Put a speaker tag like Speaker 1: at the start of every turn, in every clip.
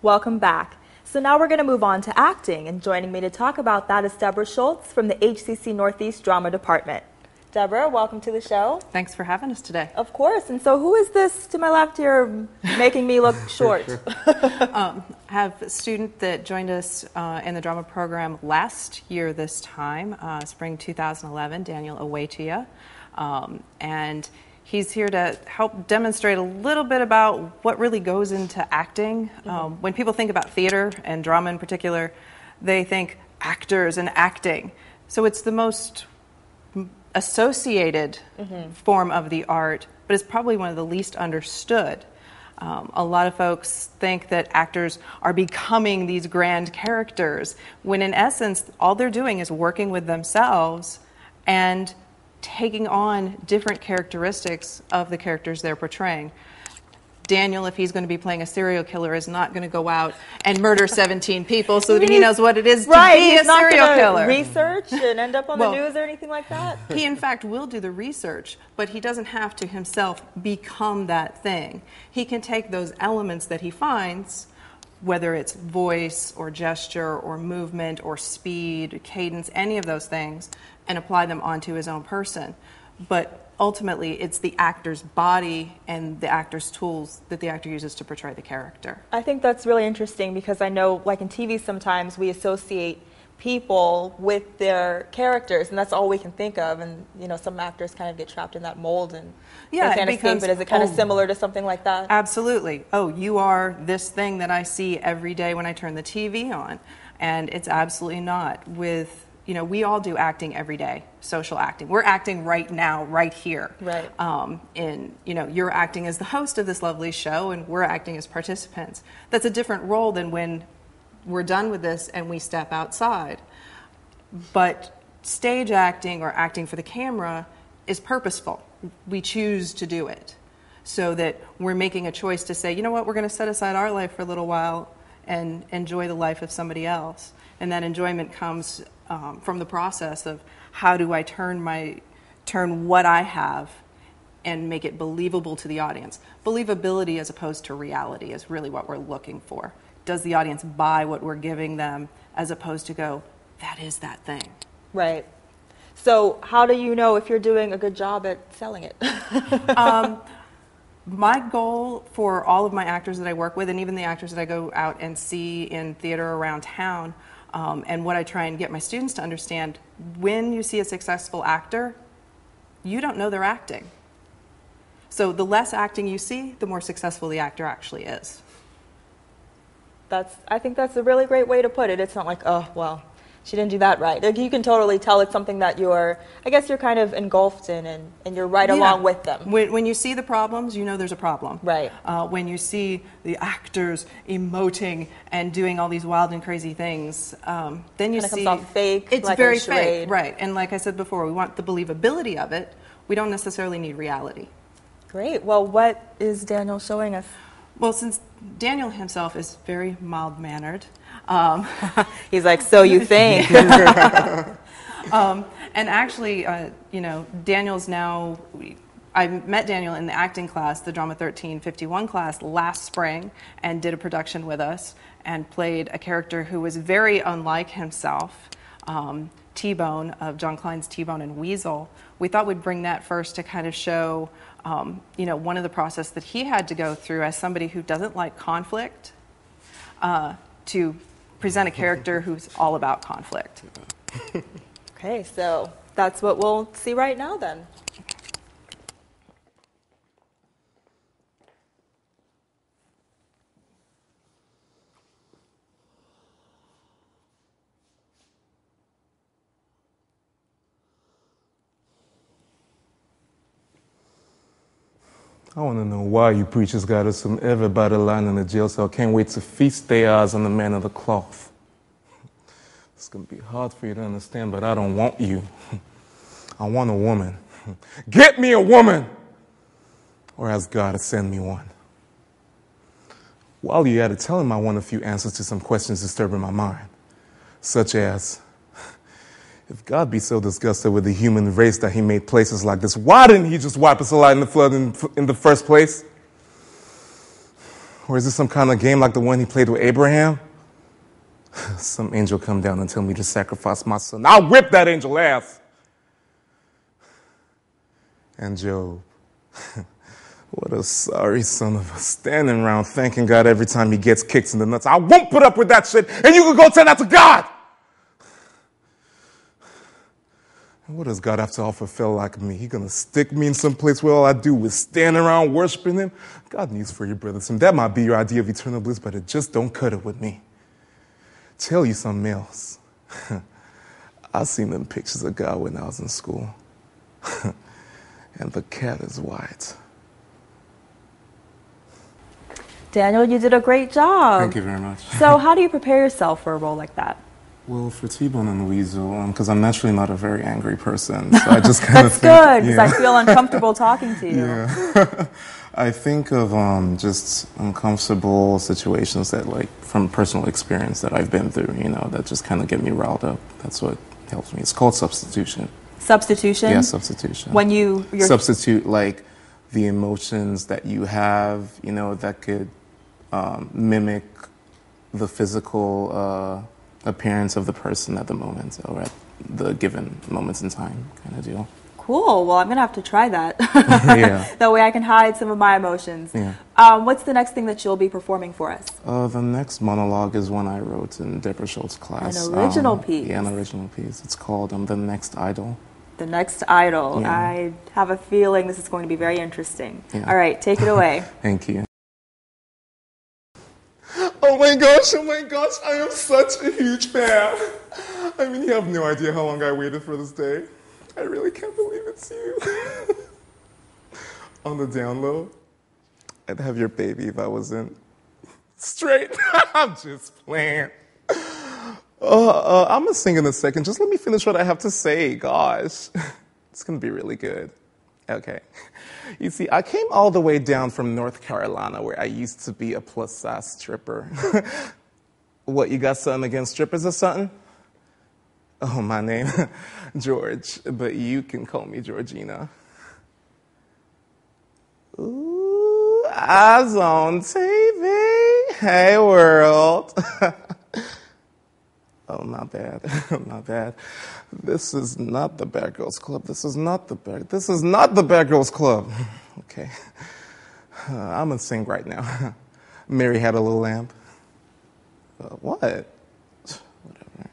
Speaker 1: Welcome back. So now we're going to move on to acting, and joining me to talk about that is Deborah Schultz from the HCC Northeast Drama Department. Deborah, welcome to the show.
Speaker 2: Thanks for having us today.
Speaker 1: Of course. And so who is this to my left here making me look short?
Speaker 2: I have a student that joined us in the drama program last year this time, spring 2011, Daniel Awetia. And he's here to help demonstrate a little bit about what really goes into acting. When people think about theater and drama in particular, they think actors and acting. So it's the most associated form of the art, but it's probably one of the least understood. A lot of folks think that actors are becoming these grand characters, when in essence, all they're doing is working with themselves and taking on different characteristics of the characters they're portraying. Daniel, if he's going to be playing a serial killer, is not going to go out and murder 17 people so that he knows what it is to be a serial killer.
Speaker 1: Research and end up on the news or anything like that?
Speaker 2: He, in fact, will do the research, but he doesn't have to himself become that thing. He can take those elements that he finds, whether it's voice or gesture or movement or speed, cadence, any of those things, and apply them onto his own person. But ultimately, it's the actor's body and the actor's tools that the actor uses to portray the character.
Speaker 1: I think that's really interesting because I know, like in TV, sometimes we associate people with their characters, and that's all we can think of. And you know, some actors kind of get trapped in that mold, and they can't escape it. Is it kind of similar to something like that?
Speaker 2: Absolutely. Oh, you are this thing that I see every day when I turn the TV on, and it's absolutely not. With we all do acting every day, social acting. We're acting right now, right here.
Speaker 1: Right.
Speaker 2: You're acting as the host of this lovely show, and we're acting as participants. That's a different role than when we're done with this and we step outside. But stage acting or acting for the camera is purposeful. We choose to do it so that we're making a choice to say, you know what, we're going to set aside our life for a little while and enjoy the life of somebody else. And that enjoyment comes from the process of how do I turn what I have and make it believable to the audience. Believability as opposed to reality is really what we're looking for. Does the audience buy what we're giving them as opposed to go, that is that thing?
Speaker 1: Right. So how do you know if you're doing a good job at selling it?
Speaker 2: My goal for all of my actors that I work with, and even the actors that I go out and see in theater around town, and what I try and get my students to understand, when you see a successful actor, you don't know they're acting. So the less acting you see, the more successful the actor actually is.
Speaker 1: I think that's a really great way to put it. It's not like, oh, well, she didn't do that right. Like, you can totally tell it's something that you're kind of engulfed in, and you're right along with them.
Speaker 2: When you see the problems, you know there's a problem.
Speaker 1: Right.
Speaker 2: When you see the actors emoting and doing all these wild and crazy things, then you see...
Speaker 1: It comes off fake.
Speaker 2: It's
Speaker 1: like
Speaker 2: very fake, right. And like I said before, we want the believability of it. We don't necessarily need reality.
Speaker 1: Great. Well, what is Daniel showing us?
Speaker 2: Well, since Daniel himself is very mild-mannered...
Speaker 1: He's like, so you think?
Speaker 2: And actually, Daniel's now... I met Daniel in the acting class, the Drama 1351 class, last spring, and did a production with us, and played a character who was very unlike himself, T-Bone, of John Klein's T-Bone and Weasel. We thought we'd bring that first to kind of show, one of the process that he had to go through as somebody who doesn't like conflict, to present a character who's all about conflict.
Speaker 1: Okay, so that's what we'll see right now then.
Speaker 3: I want to know why you preachers got us from everybody lying in the jail cell. Can't wait to feast their eyes on the man of the cloth. It's going to be hard for you to understand, but I don't want you. I want a woman. Get me a woman! Or ask God to send me one. While you're at it, tell him I want a few answers to some questions disturbing my mind. Such as, if God be so disgusted with the human race that he made places like this, why didn't he just wipe us all out in the flood in the first place? Or is this some kind of game like the one he played with Abraham? Some angel come down and tell me to sacrifice my son. I'll whip that angel ass. And Job, what a sorry son of a, standing around thanking God every time he gets kicked in the nuts. I won't put up with that shit, and you can go tell that to God. And what does God have to offer a fella like me? He gonna stick me in some place where all I do is stand around worshiping him? God needs for you, brother. Some that might be your idea of eternal bliss, but it just don't cut it with me. Tell you something else. I seen them pictures of God when I was in school. And the cat is white.
Speaker 1: Daniel, you did a great job.
Speaker 3: Thank you very much.
Speaker 1: So how do you prepare yourself for a role like that?
Speaker 3: Well, for T-Bone and Weasel, because I'm naturally not a very angry person, so I just kind of think...
Speaker 1: That's good, because I feel uncomfortable talking to you.
Speaker 3: Yeah. I think of just uncomfortable situations that, like, from personal experience that I've been through, you know, that just kind of get me riled up. That's what helps me. It's called substitution.
Speaker 1: Substitution?
Speaker 3: Yeah, substitution.
Speaker 1: When you're...
Speaker 3: Substitute, like, the emotions that you have, you know, that could mimic the physical appearance of the person at the moment or at the given moments in time kind of deal.
Speaker 1: Cool. Well, I'm going to have to try that.
Speaker 3: Yeah.
Speaker 1: That way I can hide some of my emotions.
Speaker 3: Yeah.
Speaker 1: What's the next thing that you'll be performing for us?
Speaker 3: The next monologue is one I wrote in Deborah Schultz's class.
Speaker 1: An original piece.
Speaker 3: Yeah, an original piece. It's called The Next Idol.
Speaker 1: The Next Idol.
Speaker 3: Yeah.
Speaker 1: I have a feeling this is going to be very interesting.
Speaker 3: Yeah.
Speaker 1: All right, take it away.
Speaker 3: Thank you. Oh my gosh, I am such a huge fan. I mean, you have no idea how long I waited for this day. I really can't believe it's you. On the down low, I'd have your baby if I wasn't straight. I'm just playing. I'm gonna sing in a second. Just let me finish what I have to say, gosh. It's gonna be really good. Okay. You see, I came all the way down from North Carolina where I used to be a plus-size stripper. What, you got something against strippers or something? Oh, my name? George, but you can call me Georgina. Ooh, eyes on TV. Hey, world. Oh, not bad. Not bad. This is not the Bad Girls Club. This is not the Bad Girls Club. Okay. I'm going to sing right now. Mary Had a Little Lamb. What? Whatever.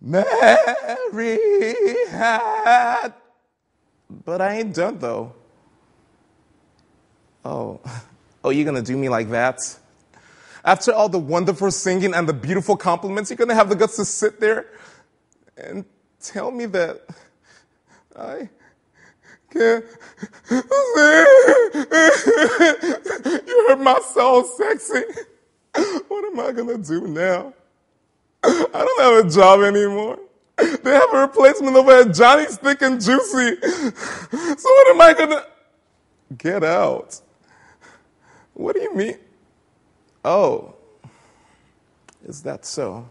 Speaker 3: Mary had... But I ain't done, though. Oh, you're going to do me like that? After all the wonderful singing and the beautiful compliments, you're going to have the guts to sit there and tell me that I can't sing. You heard my soul sexy. What am I going to do now? I don't have a job anymore. They have a replacement over at Johnny's Thick and Juicy. So what am I going to... Get out. What do you mean? Oh, is that so?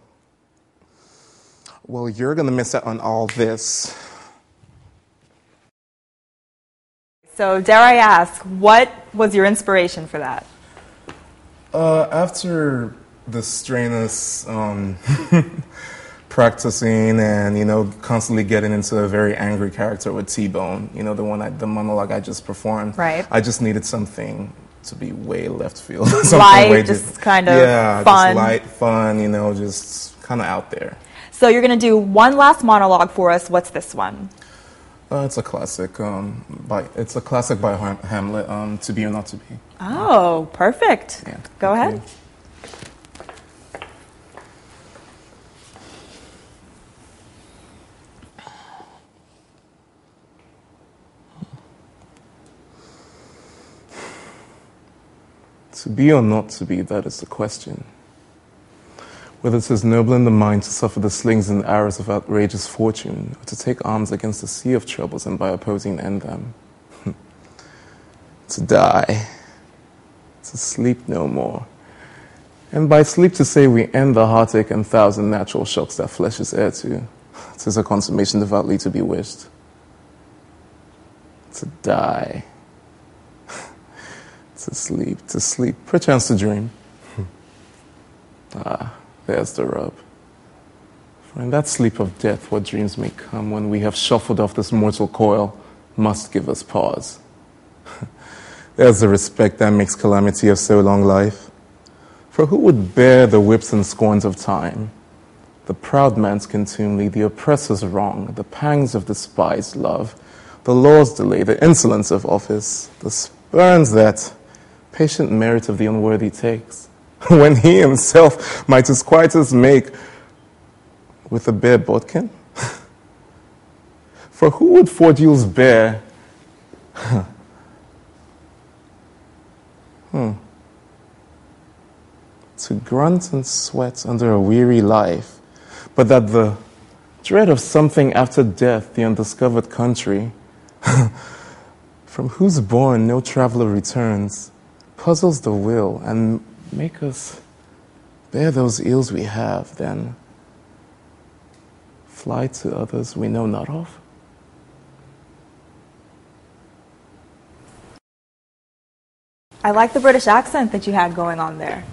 Speaker 3: Well, you're going to miss out on all this.
Speaker 1: So, dare I ask, what was your inspiration for that?
Speaker 3: After the strenuous practicing and, you know, constantly getting into a very angry character with T-Bone, you know, the monologue I just performed.
Speaker 1: Right.
Speaker 3: I just needed something to be way left field.
Speaker 1: Light, just kind of fun.
Speaker 3: Just light, fun, you know, just kind of out there.
Speaker 1: So you're going to do one last monologue for us. What's this one?
Speaker 3: It's a classic. It's a classic by Hamlet. To Be or Not to Be.
Speaker 1: Oh, perfect.
Speaker 3: Yeah.
Speaker 1: Go ahead.
Speaker 3: You. To be or not to be, that is the question. Whether it is noble in the mind to suffer the slings and arrows of outrageous fortune, or to take arms against a sea of troubles and by opposing end them. To die, to sleep no more. And by sleep to say we end the heartache and thousand natural shocks that flesh is heir to. 'Tis a consummation devoutly to be wished. To die. to sleep, perchance to dream. There's the rub. For in that sleep of death, what dreams may come when we have shuffled off this mortal coil must give us pause. There's the respect that makes calamity of so long life. For who would bear the whips and scorns of time? The proud man's contumely, the oppressor's wrong, the pangs of despised love, the law's delay, the insolence of office, the spurns that patient merit of the unworthy takes, when he himself might as quite as make with a bare bodkin? For who would fordules bear? To grunt and sweat under a weary life, but that the dread of something after death, the undiscovered country, from whose bourne no traveler returns, puzzles the will and make us bear those ills we have, then fly to others we know not of?
Speaker 1: I like the British accent that you had going on there.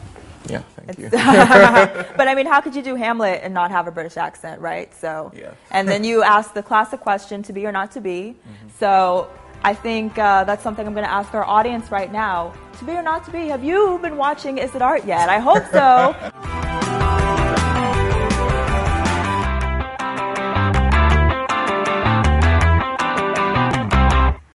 Speaker 3: Yeah, thank you.
Speaker 1: But I mean, how could you do Hamlet and not have a British accent, right? So,
Speaker 3: yeah.
Speaker 1: And then you asked the classic question, to be or not to be. Mm-hmm. So I think that's something I'm going to ask our audience right now. To be or not to be, have you been watching Is It Art yet? I hope so.